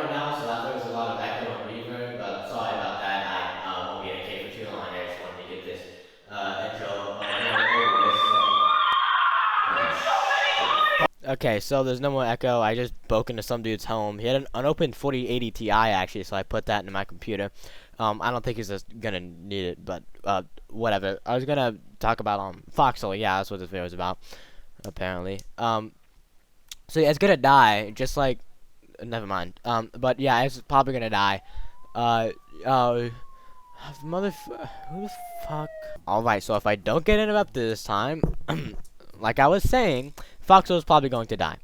right now, so if there's a lot of echo and reverb, sorry about that. I won't be in a cave for too long. I just wanted to get this intro over with. So, shit. Okay, so there's no more echo. I just broke into some dude's home. He had an unopened 4080 Ti actually, so I put that into my computer. I don't think he's just gonna need it, but whatever. I was gonna talk about Foxhole. Yeah, that's what this video is about, apparently. So yeah, it's gonna die, just like. Never mind. But yeah, it's probably gonna die. Uh, uh, who the fuck? Alright, so if I don't get interrupted this time, like I was saying, Foxhole is probably going to die.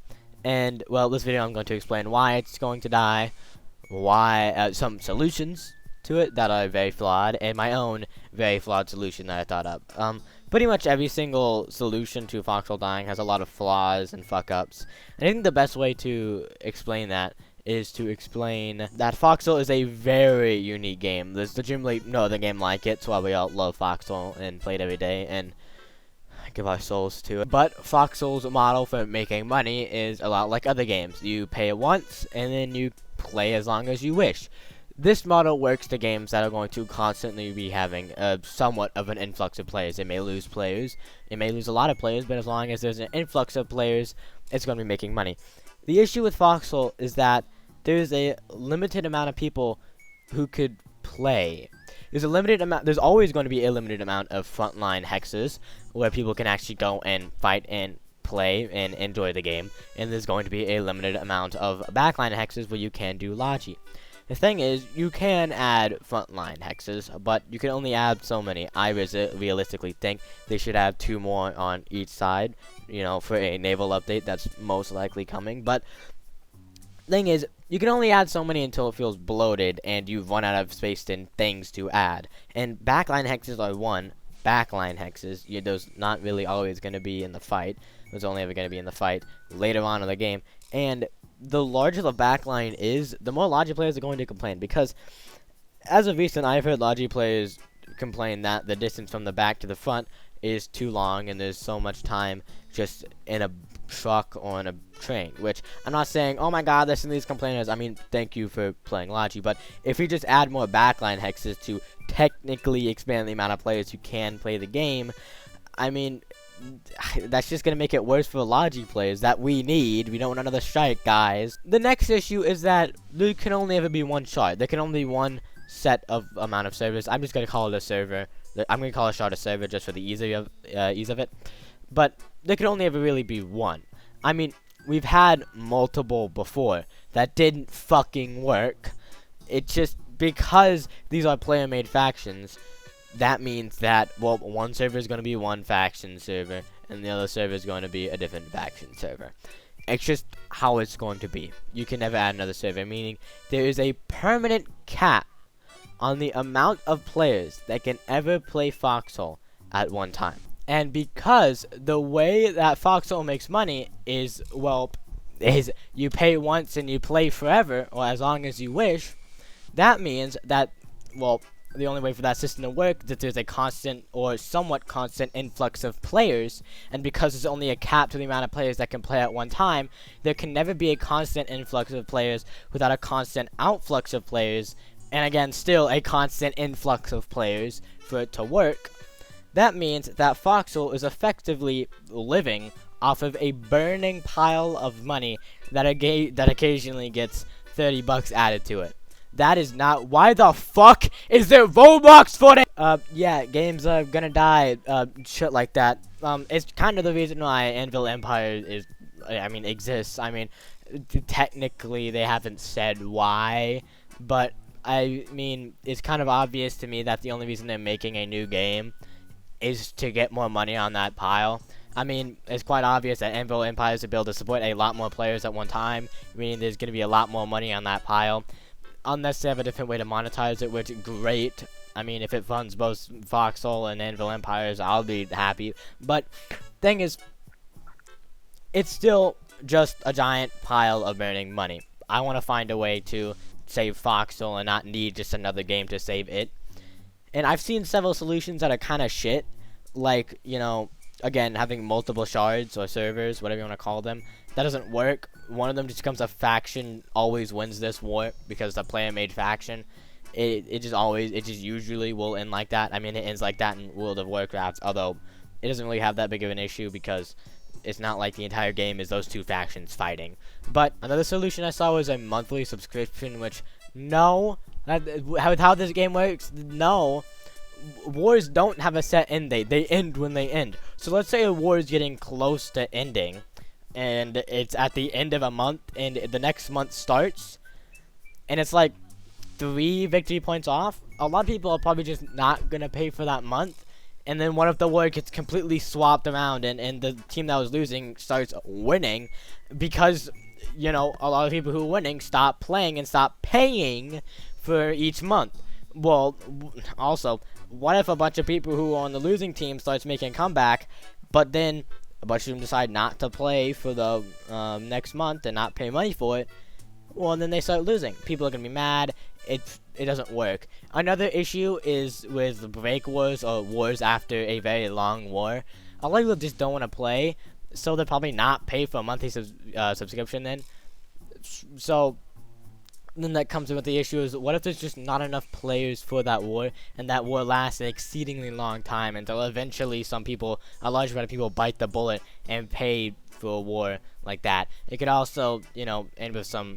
And, well, this video I'm going to explain why it's going to die, why, some solutions to it that are very flawed, and my own very flawed solution that I thought up. Pretty much every single solution to Foxhole dying has a lot of flaws and fuck-ups. I think the best way to explain that is to explain that Foxhole is a very unique game. There's legitimately no other game like it, so why we all love Foxhole and play it every day and give our souls to it. But Foxhole's model for making money is a lot like other games. You pay once, and then you play as long as you wish. This model works to games that are going to constantly be having somewhat of an influx of players. It may lose players, it may lose a lot of players, but as long as there's an influx of players, it's going to be making money. The issue with Foxhole is that there's a limited amount of people who could play. There's always going to be a limited amount of frontline hexes where people can actually go and fight and play and enjoy the game, and there's going to be a limited amount of backline hexes where you can do Logi. The thing is, you can add frontline hexes, but you can only add so many. I realistically think they should have 2 more on each side, you know, for a naval update that's most likely coming. But thing is, you can only add so many until it feels bloated and you've run out of space and things to add. And backline hexes are one. Backline hexes, those not really always going to be in the fight. Those only ever going to be in the fight later on in the game. And the larger the backline is, the more Logi players are going to complain. Because as of recent, I've heard Logi players complain that the distance from the back to the front is too long and there's so much time just in a truck or in a train. Which, I'm not saying, oh my god, listen to these complainers. I mean, thank you for playing Logi. But if we just add more backline hexes to technically expand the amount of players who can play the game, I mean, that's just gonna make it worse for Logi players that we need. We don't want another strike, guys. The next issue is that there can only ever be one shard. There can only be one set of amount of servers. I'm just gonna call it a server. I'm gonna call a shard a server just for the ease of it. But there can only ever really be one. I mean, we've had multiple before that didn't fucking work. It's just because these are player-made factions. That means that, well, one server is going to be one faction server, and the other server is going to be a different faction server. It's just how it's going to be. You can never add another server, meaning there is a permanent cap on the amount of players that can ever play Foxhole at one time. And because the way that Foxhole makes money is, well, is you pay once and you play forever, or as long as you wish, that means that, well, the only way for that system to work is that there's a constant or somewhat constant influx of players, and because there's only a cap to the amount of players that can play at one time, there can never be a constant influx of players without a constant outflux of players, and again, still a constant influx of players for it to work. That means that Foxhole is effectively living off of a burning pile of money that occasionally gets 30 bucks added to it. That is not. Why the fuck is there Roblox for it? Yeah, games are gonna die. Shit like that. It's kind of the reason why Anvil Empire exists. I mean, technically they haven't said why, but I mean, it's kind of obvious to me that the only reason they're making a new game is to get more money on that pile. I mean, it's quite obvious that Anvil Empire is able to support a lot more players at one time, meaning there's gonna be a lot more money on that pile. Unless they have a different way to monetize it, which great. I mean, if it funds both Foxhole and Anvil Empires, I'll be happy. But thing is, it's still just a giant pile of burning money. I want to find a way to save Foxhole and not need just another game to save it. And I've seen several solutions that are kind of shit, like, you know, again, having multiple shards or servers, whatever you want to call them, that doesn't work. One of them just becomes a faction, always wins this war because the player made faction. It just usually will end like that. I mean, it ends like that in World of Warcraft, although it doesn't really have that big of an issue because it's not like the entire game is those two factions fighting. But another solution I saw was a monthly subscription, which no, how this game works, no. Wars don't have a set end date. They end when they end. So let's say a war is getting close to ending, and it's at the end of a month, and the next month starts, and it's like 3 victory points off. A lot of people are probably just not gonna pay for that month, and then what if the war gets completely swapped around, and the team that was losing starts winning, because you know a lot of people who are winning stop playing and stop paying for each month. Well, also, what if a bunch of people who are on the losing team starts making a comeback, but then a bunch of them decide not to play for the next month and not pay money for it? Well, then they start losing. People are gonna be mad. It doesn't work. Another issue is with break wars or wars after a very long war. A lot of people just don't want to play, so they'll probably not pay for a monthly subscription then. So then that comes in with the issue is, what if there's just not enough players for that war, and that war lasts an exceedingly long time until eventually a large amount of people bite the bullet and pay for a war like that. It could also, you know, end with some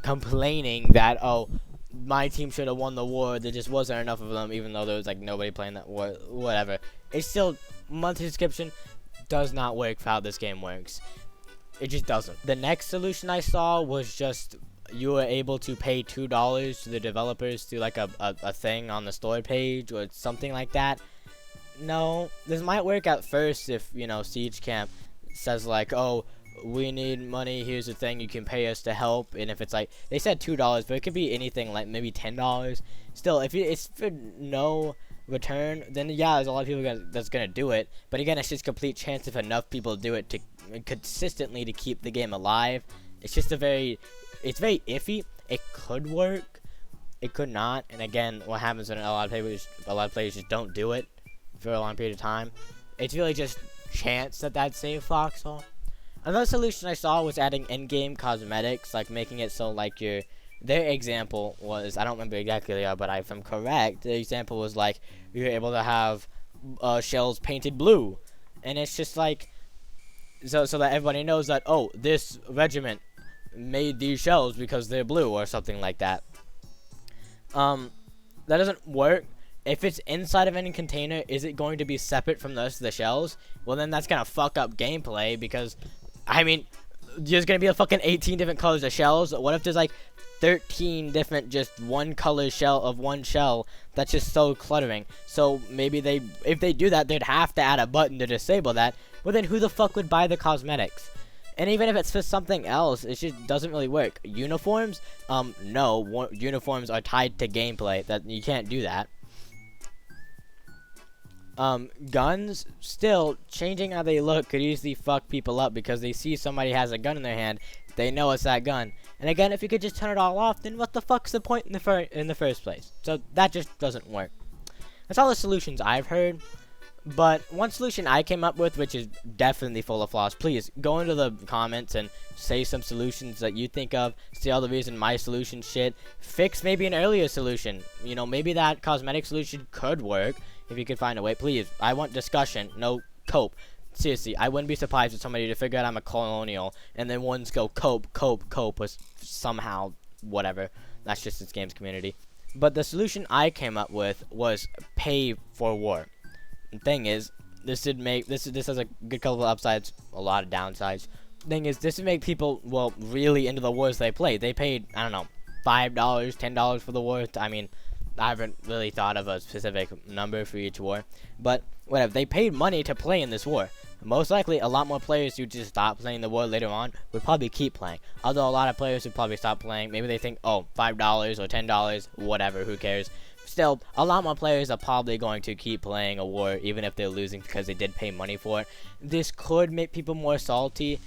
complaining that, oh, my team should have won the war, there just wasn't enough of them, even though there was like nobody playing that war, whatever. It's still, monthly subscription does not work for how this game works. It just doesn't. The next solution I saw was just you were able to pay $2 to the developers through like a thing on the store page or something like that. No, this might work at first if, you know, Siege Camp says like, oh, we need money, here's the thing, you can pay us to help. And if it's like, they said $2, but it could be anything, like maybe $10. Still, if it's for no return, then yeah, there's a lot of people that's gonna do it. But again, it's just complete chance if enough people do it to consistently to keep the game alive. It's just it's very iffy. It could work, it could not. And again, what happens when a lot of players just don't do it for a long period of time, it's really just chance that saved Foxhole. Another solution I saw was adding in-game cosmetics, like making it so like their example was, I don't remember exactly, but if I'm correct, the example was like you're able to have shells painted blue, and it's just like so that everybody knows that, oh, this regiment made these shells because they're blue or something like that. That doesn't work. If it's inside of any container, is it going to be separate from the rest of the shells? Well, then that's gonna fuck up gameplay, because I mean, there's gonna be a fucking 18 different colors of shells. What if there's like 13 different just one color shell of one shell? That's just so cluttering. So maybe if they do that, they'd have to add a button to disable that. Well, then who the fuck would buy the cosmetics? And even if it's for something else, it just doesn't really work. Uniforms? No. Uniforms are tied to gameplay. That you can't do that. Guns, still, changing how they look could easily fuck people up, because they see somebody has a gun in their hand, they know it's that gun. And again, if you could just turn it all off, then what the fuck's the point in the first place? So that just doesn't work. That's all the solutions I've heard. But one solution I came up with, which is definitely full of flaws, please go into the comments and say some solutions that you think of. See all the reason my solution shit. Fix maybe an earlier solution. You know, maybe that cosmetic solution could work if you could find a way. Please, I want discussion, no cope. Seriously, I wouldn't be surprised if somebody to figure out I'm a colonial and then ones go cope was somehow whatever. That's just this game's community. But the solution I came up with was pay for war. The thing is, this has a good couple of upsides, a lot of downsides. Thing is, this would make people, well, really into the wars they play. They paid, I don't know, $5, $10 for the war. I mean, I haven't really thought of a specific number for each war, but whatever. They paid money to play in this war. Most likely, a lot more players who just stop playing the war later on would probably keep playing. Although a lot of players would probably stop playing. Maybe they think, oh, $5 or $10, whatever, who cares? Still, a lot more players are probably going to keep playing a war, even if they're losing, because they did pay money for it. This could make people more salty.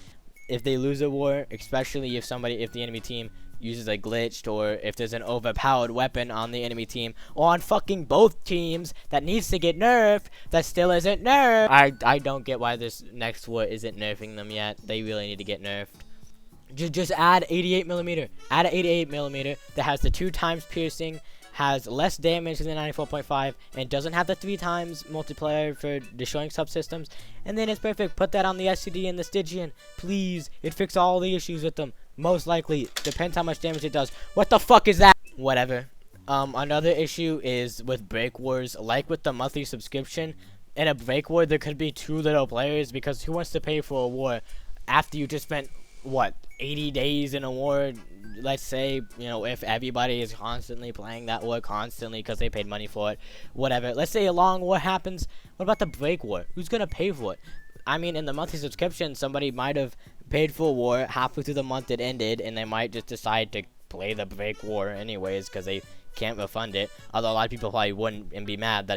if they lose a war, especially if the enemy team uses a glitched, or if there's an overpowered weapon on the enemy team, or on fucking both teams that needs to get nerfed, that still isn't nerfed. I don't get why this next war isn't nerfing them yet. They really need to get nerfed. Just add 88mm. Add an 88mm that has the 2 times piercing, has less damage than the 94.5, and doesn't have the 3 times multiplier for destroying subsystems, and then it's perfect. Put that on the SCD and the Stygian, please. It fixed all the issues with them. Most likely. Depends how much damage it does. What the fuck is that? Whatever. Another issue is with Break Wars. Like with the monthly subscription, in a Break War, there could be too little players, because who wants to pay for a war after you just spent, what, 80 days in a war? Let's say, you know, if everybody is constantly playing that war constantly because they paid money for it, whatever. Let's say a long war happens. What about the Break War? Who's gonna pay for it? I mean, in the monthly subscription, somebody might have paid for a war, halfway through the month it ended, and they might just decide to play the Break War anyways because they can't refund it. Although a lot of people probably wouldn't and be mad that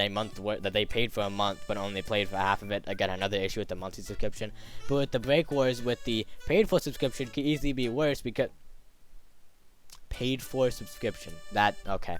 that they paid for a month but only played for half of it. Again, another issue with the monthly subscription. But with the Break Wars, with the paid for subscription, could easily be worse, because paid for subscription, okay.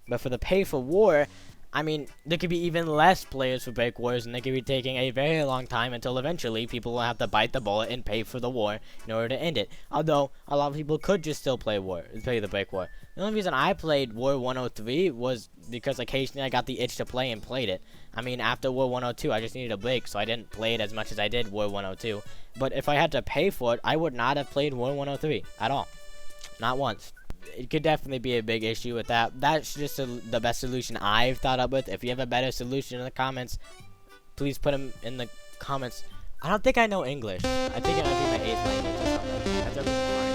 But for the pay for war, I mean, there could be even less players for Break Wars, and they could be taking a very long time until eventually people will have to bite the bullet and pay for the war in order to end it. Although, a lot of people could just still play the Break War. The only reason I played War 103 was because occasionally I got the itch to play and played it. I mean, after War 102, I just needed a break, so I didn't play it as much as I did War 102. But if I had to pay for it, I would not have played War 103 at all. Not once. It could definitely be a big issue with that. That's just the best solution I've thought up with. If you have a better solution in the comments, please put them in the comments. I don't think I know English. I think it might be my 8th language or something.